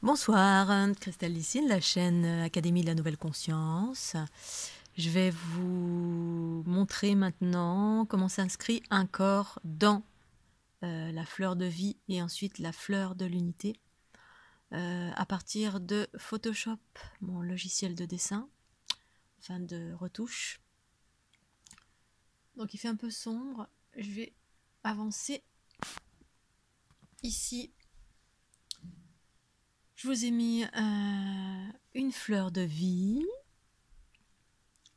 Bonsoir, Christelle ici, de la chaîne Académie de la Nouvelle Conscience. Je vais vous montrer maintenant comment s'inscrit un corps dans la fleur de vie et ensuite la fleur de l'unité à partir de Photoshop, mon logiciel de dessin, enfin de retouche. Donc il fait un peu sombre, je vais avancer ici. Je vous ai mis une fleur de vie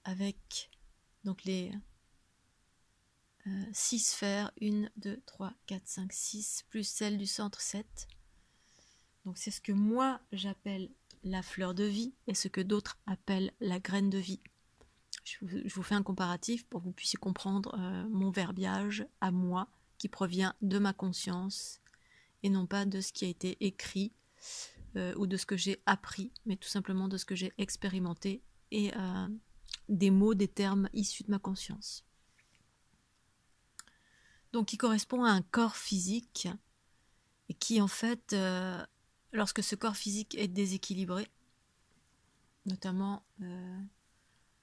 avec donc les 6 sphères, 1, 2, 3, 4, 5, 6, plus celle du centre 7. Donc c'est ce que moi j'appelle la fleur de vie et ce que d'autres appellent la graine de vie. Je vous fais un comparatif pour que vous puissiez comprendre mon verbiage à moi qui provient de ma conscience et non pas de ce qui a été écrit ou de ce que j'ai appris, mais tout simplement de ce que j'ai expérimenté et des mots, des termes issus de ma conscience. Donc qui correspond à un corps physique et qui en fait, lorsque ce corps physique est déséquilibré, notamment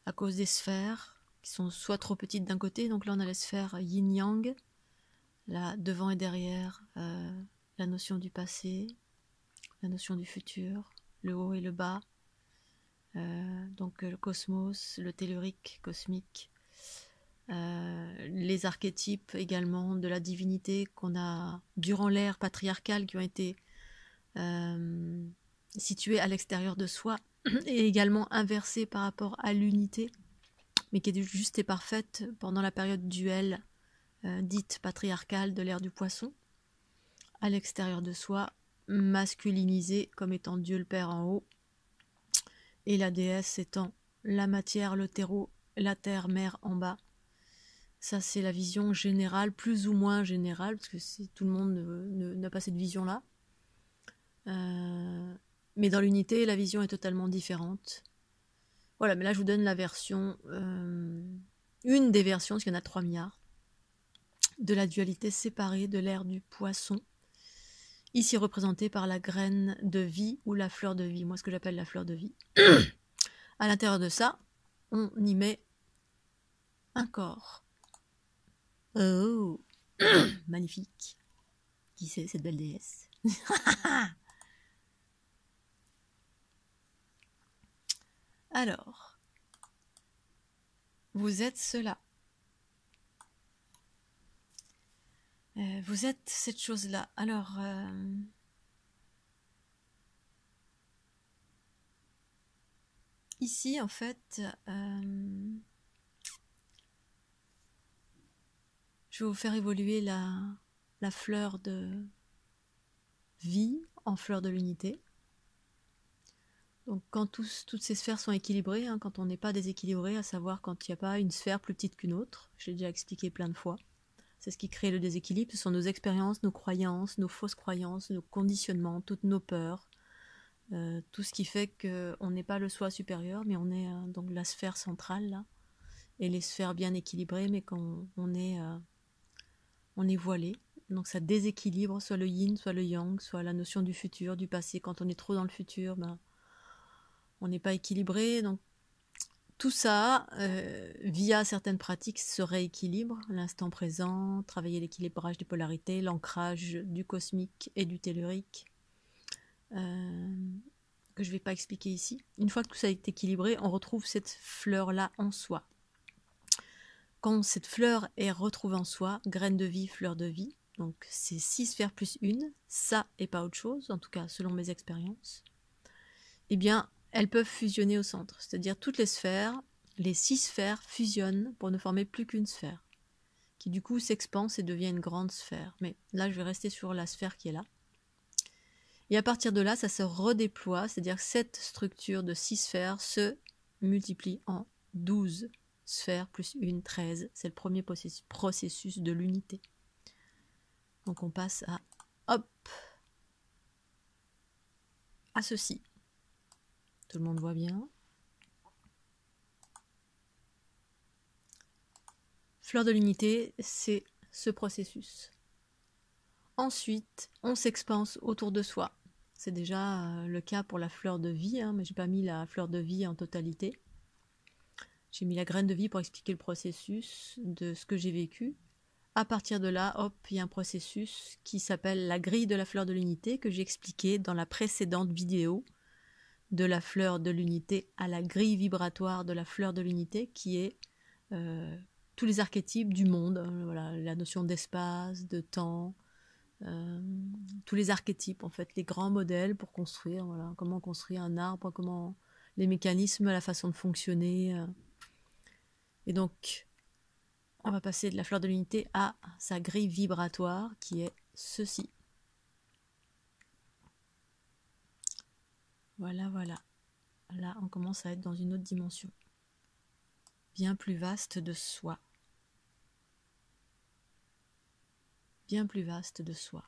à cause des sphères qui sont soit trop petites d'un côté, donc là on a les sphères yin-yang, là devant et derrière, la notion du passé, la notion du futur, le haut et le bas, donc le cosmos, le tellurique, cosmique, les archétypes également de la divinité qu'on a durant l'ère patriarcale qui ont été situés à l'extérieur de soi et également inversés par rapport à l'unité, mais qui est juste et parfaite pendant la période duelle dite patriarcale de l'ère du poisson, à l'extérieur de soi, masculinisé comme étant Dieu le Père en haut, et la déesse étant la matière, le terreau, la terre, mère en bas. Ça, c'est la vision générale, plus ou moins générale, parce que tout le monde n'a pas cette vision-là. Mais dans l'unité, la vision est totalement différente. Voilà, mais là, je vous donne la version, une des versions, parce qu'il y en a 3 milliards, de la dualité séparée de l'ère du poisson, ici représentée par la graine de vie ou la fleur de vie, moi ce que j'appelle la fleur de vie. À l'intérieur de ça, on y met un corps. Oh, magnifique. Qui c'est cette belle déesse? Alors, vous êtes cela. Vous êtes cette chose-là. Alors, ici, en fait, je vais vous faire évoluer la fleur de vie en fleur de l'unité. Donc quand toutes ces sphères sont équilibrées, hein, quand on n'est pas déséquilibré, à savoir quand il n'y a pas une sphère plus petite qu'une autre, je l'ai déjà expliqué plein de fois, c'est ce qui crée le déséquilibre, ce sont nos expériences, nos croyances, nos fausses croyances, nos conditionnements, toutes nos peurs, tout ce qui fait qu'on n'est pas le soi supérieur, mais on est donc la sphère centrale, là, et les sphères bien équilibrées, mais quand on est voilé. Donc ça déséquilibre soit le yin, soit le yang, soit la notion du futur, du passé. Quand on est trop dans le futur, ben, on n'est pas équilibré. Donc tout ça, via certaines pratiques, se rééquilibre. L'instant présent, travailler l'équilibrage des polarités, l'ancrage du cosmique et du tellurique, que je ne vais pas expliquer ici. Une fois que tout ça est équilibré, on retrouve cette fleur-là en soi. Quand cette fleur est retrouvée en soi, graine de vie, fleur de vie, donc c'est 6 sphères plus une, ça et pas autre chose, en tout cas selon mes expériences, eh bien elles peuvent fusionner au centre, c'est-à-dire toutes les sphères, les 6 sphères fusionnent pour ne former plus qu'une sphère, qui du coup s'expanse et devient une grande sphère. Mais là je vais rester sur la sphère qui est là. Et à partir de là, ça se redéploie, c'est-à-dire que cette structure de 6 sphères se multiplie en 12 sphères plus une, 13. C'est le premier processus de l'unité. Donc on passe à, hop, à ceci. Tout le monde voit bien. Fleur de l'unité, c'est ce processus. Ensuite, on s'expanse autour de soi. C'est déjà le cas pour la fleur de vie, hein, mais j'ai pas mis la fleur de vie en totalité. J'ai mis la graine de vie pour expliquer le processus de ce que j'ai vécu. À partir de là, hop, il y a un processus qui s'appelle la grille de la fleur de l'unité que j'ai expliqué dans la précédente vidéo, de la fleur de l'unité à la grille vibratoire de la fleur de l'unité, qui est tous les archétypes du monde, voilà, la notion d'espace, de temps, tous les archétypes, en fait, les grands modèles pour construire, voilà, comment construire un arbre, comment les mécanismes, la façon de fonctionner. Et donc, on va passer de la fleur de l'unité à sa grille vibratoire, qui est ceci. Voilà, voilà. Là, on commence à être dans une autre dimension, bien plus vaste de soi. Bien plus vaste de soi.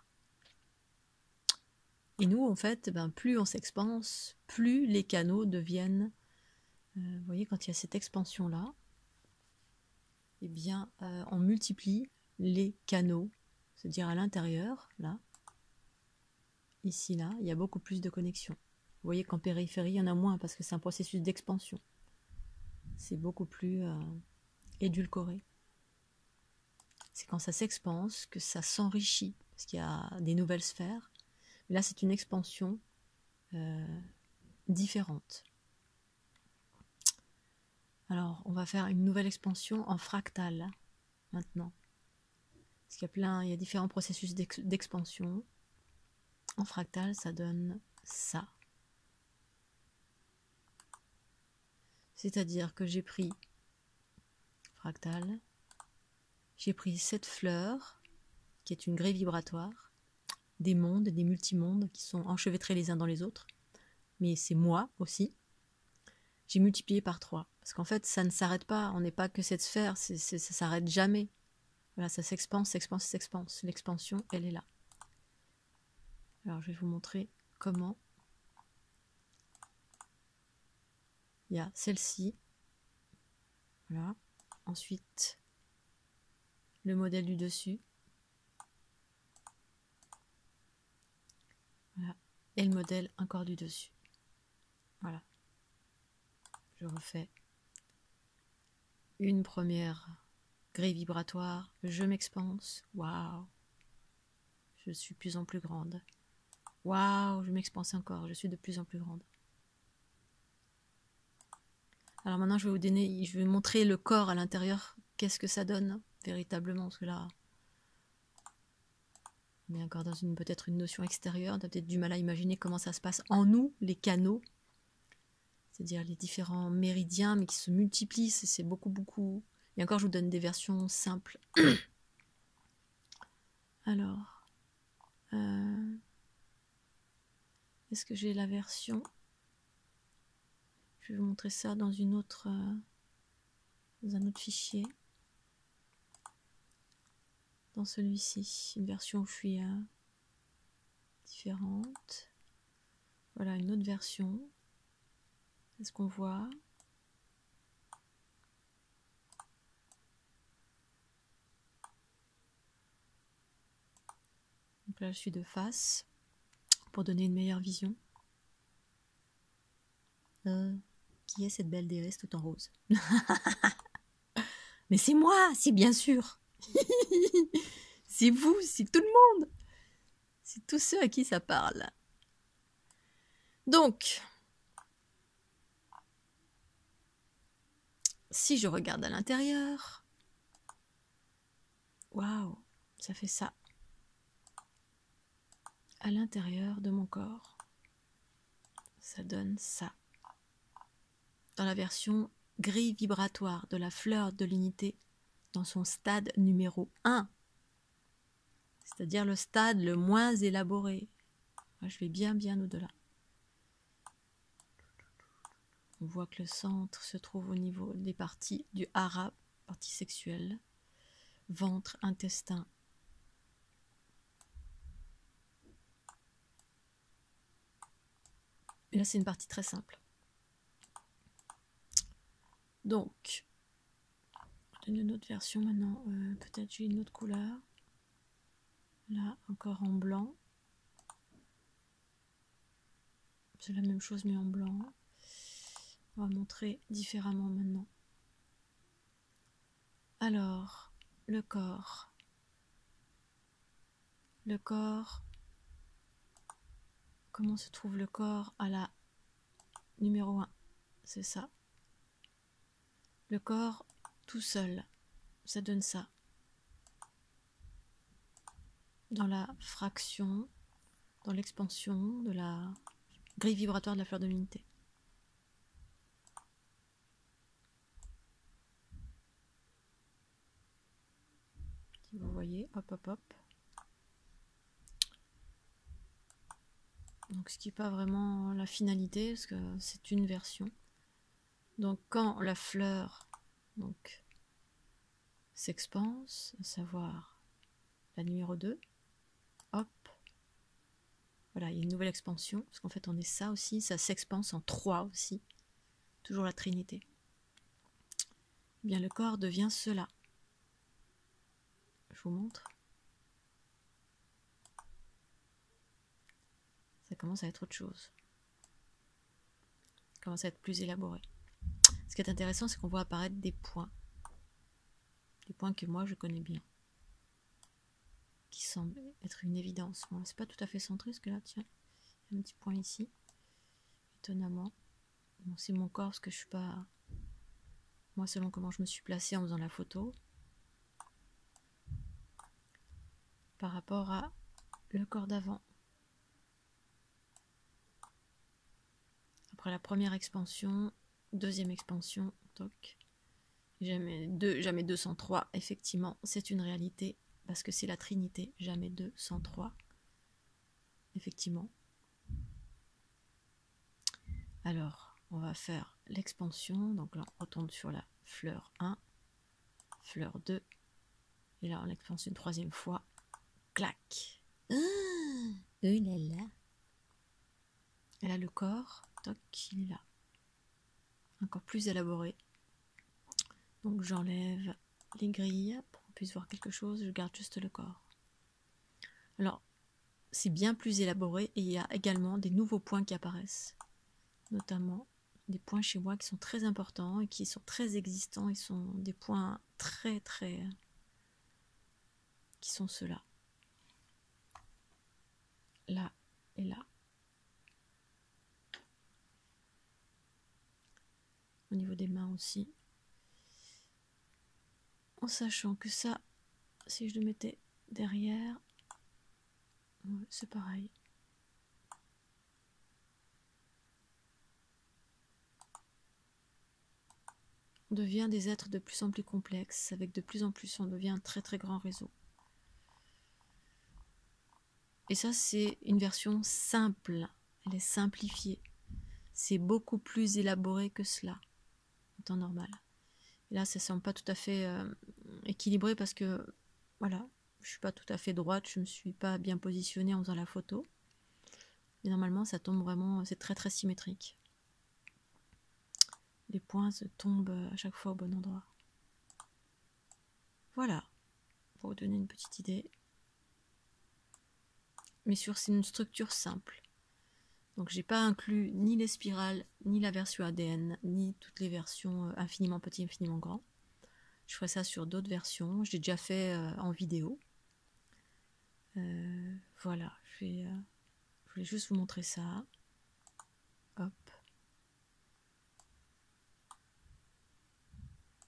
Et nous, en fait, plus on s'expanse, plus les canaux deviennent... vous voyez, quand il y a cette expansion-là, eh bien, on multiplie les canaux, c'est-à-dire à l'intérieur, là, ici, là, il y a beaucoup plus de connexions. Vous voyez qu'en périphérie, il y en a moins, parce que c'est un processus d'expansion. C'est beaucoup plus édulcoré. C'est quand ça s'expanse que ça s'enrichit, parce qu'il y a des nouvelles sphères. Mais là, c'est une expansion différente. Alors, on va faire une nouvelle expansion en fractal, maintenant. Parce qu'il y a différents processus d'expansion. En fractal, ça donne ça. C'est-à-dire que j'ai pris fractal, j'ai pris cette fleur, qui est une grille vibratoire, des mondes, des multimondes qui sont enchevêtrés les uns dans les autres, mais c'est moi aussi. J'ai multiplié par 3, parce qu'en fait, ça ne s'arrête pas, on n'est pas que cette sphère, ça ne s'arrête jamais. Voilà, ça s'expanse, s'expanse, s'expanse. L'expansion, elle est là. Alors, je vais vous montrer comment. Il y a celle-ci. Voilà. Ensuite, le modèle du dessus. Voilà. Et le modèle encore du dessus. Voilà. Je refais une première grille vibratoire. Je m'expanse. Waouh. Je suis de plus en plus grande. Waouh, je m'expanse encore. Je suis de plus en plus grande. Alors maintenant, je vais vous montrer le corps à l'intérieur. Qu'est-ce que ça donne véritablement, parce que là, on est encore dans peut-être une notion extérieure. On a peut-être du mal à imaginer comment ça se passe en nous, les canaux, c'est-à-dire les différents méridiens, mais qui se multiplient. C'est beaucoup, beaucoup. Et encore, je vous donne des versions simples. Alors, est-ce que j'ai la version? Je vais vous montrer ça dans dans un autre fichier. Dans celui-ci, une version où je suis différente. Voilà, une autre version. Est-ce qu'on voit? Donc là, je suis de face pour donner une meilleure vision. Qui est cette belle déesse tout en rose? Mais c'est moi, c'est bien sûr. C'est vous, c'est tout le monde. C'est tous ceux à qui ça parle. Donc, si je regarde à l'intérieur, waouh, ça fait ça. À l'intérieur de mon corps, ça donne ça. Dans la version grille vibratoire de la fleur de l'unité, dans son stade numéro 1, c'est-à-dire le stade le moins élaboré. Moi, je vais bien au-delà. On voit que le centre se trouve au niveau des parties du hara, partie sexuelle, ventre, intestin. Et là, c'est une partie très simple. Donc, je donne une autre version maintenant. Peut-être j'ai une autre couleur. Là, encore en blanc. C'est la même chose mais en blanc. On va montrer différemment maintenant. Alors, le corps. Le corps. Comment se trouve le corps à la numéro 1? C'est ça. Le corps tout seul, ça donne ça. Dans la fraction, dans l'expansion de la grille vibratoire de la fleur de l'unité. Si vous voyez, hop hop hop. Donc ce qui n'est pas vraiment la finalité, parce que c'est une version. Donc quand la fleur s'expanse, à savoir la numéro 2, hop, voilà, il y a une nouvelle expansion, parce qu'en fait on est ça aussi, ça s'expanse en 3 aussi, toujours la trinité. Eh bien le corps devient cela. Je vous montre. Ça commence à être autre chose. Ça commence à être plus élaboré. Ce qui est intéressant, c'est qu'on voit apparaître des points. Des points que moi je connais bien. Qui semblent être une évidence. Bon, c'est pas tout à fait centré, parce que là, tiens, il y a un petit point ici. Étonnamment. Bon, c'est mon corps, parce que je suis pas... Moi, selon comment je me suis placée en faisant la photo. Par rapport à le corps d'avant. Après la première expansion, deuxième expansion, toc. Jamais 203, effectivement, c'est une réalité, parce que c'est la Trinité, jamais 203. Effectivement. Alors, on va faire l'expansion, donc là on retombe sur la fleur 1, fleur 2, et là on expanse une troisième fois, clac. Ah, là là. Et là le corps, toc, il est là. Encore plus élaboré. Donc j'enlève les grilles pour qu'on puisse voir quelque chose, je garde juste le corps. Alors, c'est bien plus élaboré et il y a également des nouveaux points qui apparaissent. Notamment des points chez moi qui sont très importants et qui sont très existants. Ils sont des points très qui sont ceux-là. Là et là. Au niveau des mains aussi. En sachant que ça, si je le mettais derrière, c'est pareil. On devient des êtres de plus en plus complexes, avec de plus en plus, on devient un très grand réseau. Et ça, c'est une version simple, elle est simplifiée. C'est beaucoup plus élaboré que cela, en temps normal. Et là, ça ne semble pas tout à fait équilibré parce que, voilà, je ne suis pas tout à fait droite, je ne me suis pas bien positionnée en faisant la photo. Mais normalement, ça tombe vraiment, c'est très symétrique. Les points se tombent à chaque fois au bon endroit. Voilà, pour vous donner une petite idée. Mais sur une structure simple. Donc j'ai pas inclus ni les spirales, ni la version ADN, ni toutes les versions infiniment petit, infiniment grand. Je ferai ça sur d'autres versions. Je l'ai déjà fait en vidéo. Voilà, je voulais juste vous montrer ça. Hop.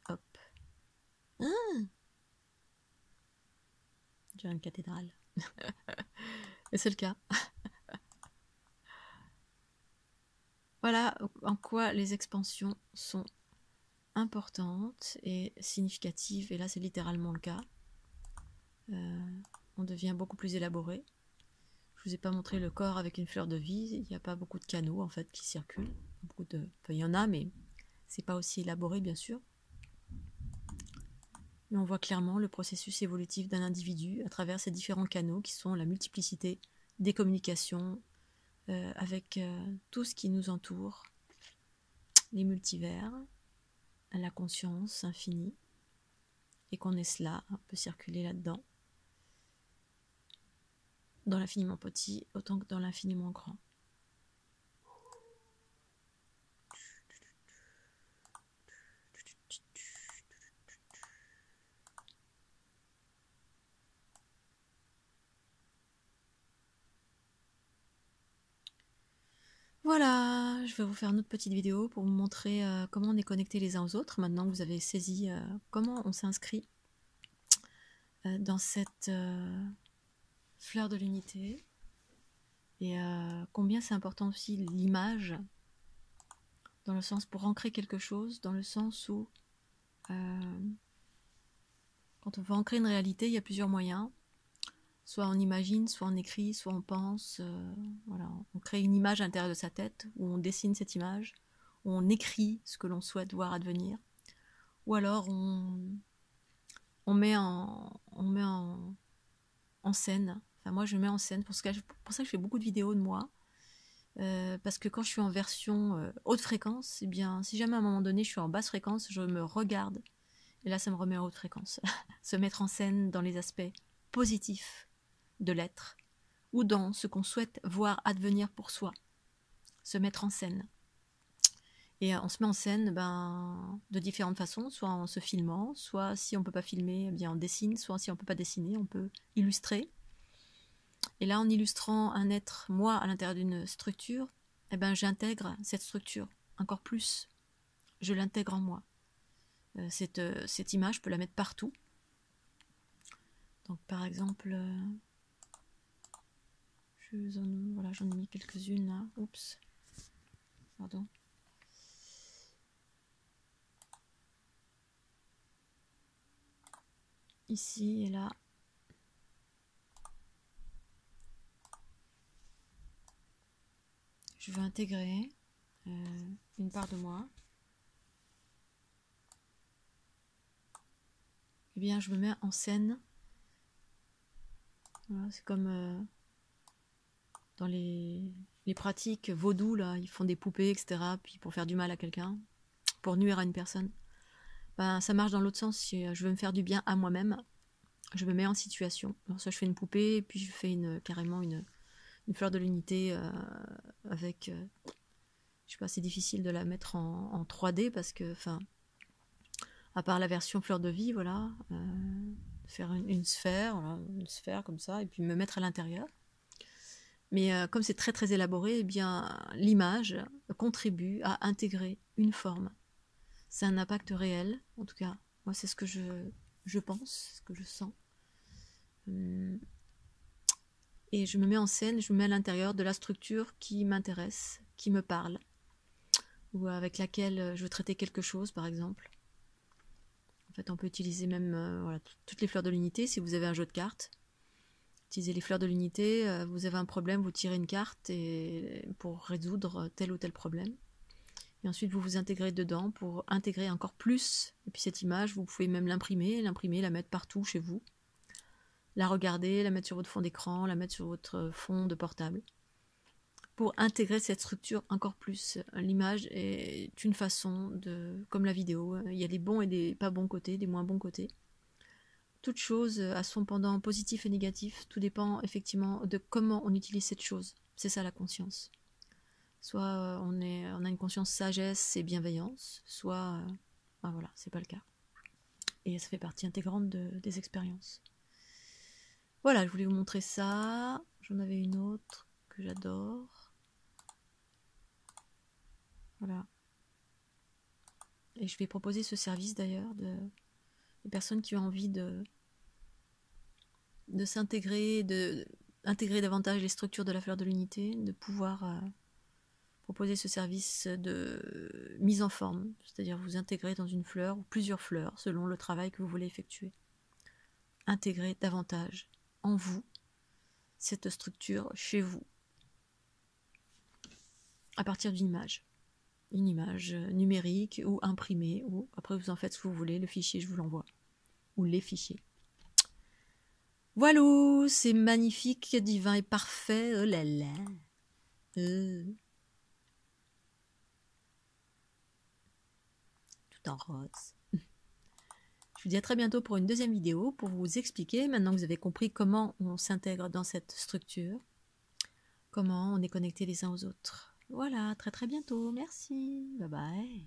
Hop. Ah, j'ai une cathédrale. Et c'est le cas. Voilà en quoi les expansions sont importantes et significatives. Et là, c'est littéralement le cas. On devient beaucoup plus élaboré. Je vous ai pas montré le corps avec une fleur de vie. Il n'y a pas beaucoup de canaux en fait qui circulent. Enfin, il y en a, mais c'est pas aussi élaboré bien sûr. Mais on voit clairement le processus évolutif d'un individu à travers ces différents canaux qui sont la multiplicité des communications avec tout ce qui nous entoure, les multivers, la conscience infinie, et qu'on est cela, on peut circuler là-dedans, dans l'infiniment petit autant que dans l'infiniment grand. Voilà, je vais vous faire une autre petite vidéo pour vous montrer comment on est connectés les uns aux autres. Maintenant que vous avez saisi comment on s'inscrit dans cette fleur de l'unité. Et combien c'est important aussi l'image, dans le sens pour ancrer quelque chose, dans le sens où quand on veut ancrer une réalité, il y a plusieurs moyens. Soit on imagine, soit on écrit, soit on pense. Voilà, on crée une image à l'intérieur de sa tête, où on dessine cette image, où on écrit ce que l'on souhaite voir advenir. Ou alors on met en scène. Enfin, moi, je mets en scène. Pour ça que je fais beaucoup de vidéos de moi. Parce que quand je suis en version haute fréquence, eh bien, si jamais à un moment donné je suis en basse fréquence, je me regarde. Et là, ça me remet en haute fréquence. Se mettre en scène dans les aspects positifs de l'être, ou dans ce qu'on souhaite voir advenir pour soi. Se mettre en scène. Et on se met en scène de différentes façons, soit en se filmant, soit si on ne peut pas filmer, eh bien on dessine, soit si on ne peut pas dessiner, on peut illustrer. Et là, en illustrant un être, moi, à l'intérieur d'une structure, eh ben, j'intègre cette structure encore plus. Je l'intègre en moi. Cette image, je peux la mettre partout. Donc, par exemple, voilà, j'en ai mis quelques-unes là. Oups. Pardon. Ici et là. Je veux intégrer une part de moi. Eh bien, je me mets en scène. Voilà, c'est comme dans les pratiques vaudou, là, ils font des poupées, etc. Puis pour faire du mal à quelqu'un, pour nuire à une personne. Ça marche dans l'autre sens. Si je veux me faire du bien à moi-même, je me mets en situation. Alors, soit je fais une poupée, et puis je fais carrément une fleur de l'unité avec... je sais pas, c'est difficile de la mettre en 3D parce que, enfin, à part la version fleur de vie, voilà, faire une sphère, voilà, une sphère comme ça, et puis me mettre à l'intérieur. Mais comme c'est très très élaboré, eh bien l'image contribue à intégrer une forme. C'est un impact réel, en tout cas, moi c'est ce que je pense, ce que je sens. Et je me mets en scène, je me mets à l'intérieur de la structure qui m'intéresse, qui me parle, ou avec laquelle je veux traiter quelque chose, par exemple. En fait, on peut utiliser même voilà, toutes les fleurs de l'unité. Si vous avez un jeu de cartes, utilisez les fleurs de l'unité. Vous avez un problème, vous tirez une carte pour résoudre tel ou tel problème. Et ensuite, vous vous intégrez dedans pour intégrer encore plus. Et puis cette image, vous pouvez même l'imprimer, la mettre partout chez vous. La regarder, la mettre sur votre fond d'écran, la mettre sur votre fond de portable. Pour intégrer cette structure encore plus. L'image est une façon de, comme la vidéo, il y a des bons et des pas bons côtés, des moins bons côtés. Toute chose a son pendant positif et négatif, tout dépend effectivement de comment on utilise cette chose. C'est ça la conscience. Soit on a une conscience sagesse et bienveillance, soit voilà, c'est pas le cas. Et ça fait partie intégrante des expériences. Voilà, je voulais vous montrer ça. J'en avais une autre que j'adore. Voilà. Et je vais proposer ce service d'ailleurs des personnes qui ont envie de s'intégrer, d'intégrer davantage les structures de la fleur de l'unité, de pouvoir proposer ce service de mise en forme, c'est-à-dire vous intégrer dans une fleur ou plusieurs fleurs selon le travail que vous voulez effectuer. Intégrer davantage en vous cette structure chez vous à partir d'une image. Une image numérique ou imprimée, ou après vous en faites ce que vous voulez, le fichier je vous l'envoie, ou les fichiers. Voilà, c'est magnifique, divin et parfait, oh là là. Tout en rose. Je vous dis à très bientôt pour une deuxième vidéo pour vous expliquer, maintenant que vous avez compris comment on s'intègre dans cette structure, comment on est connectés les uns aux autres. Voilà, très très bientôt, merci, bye bye.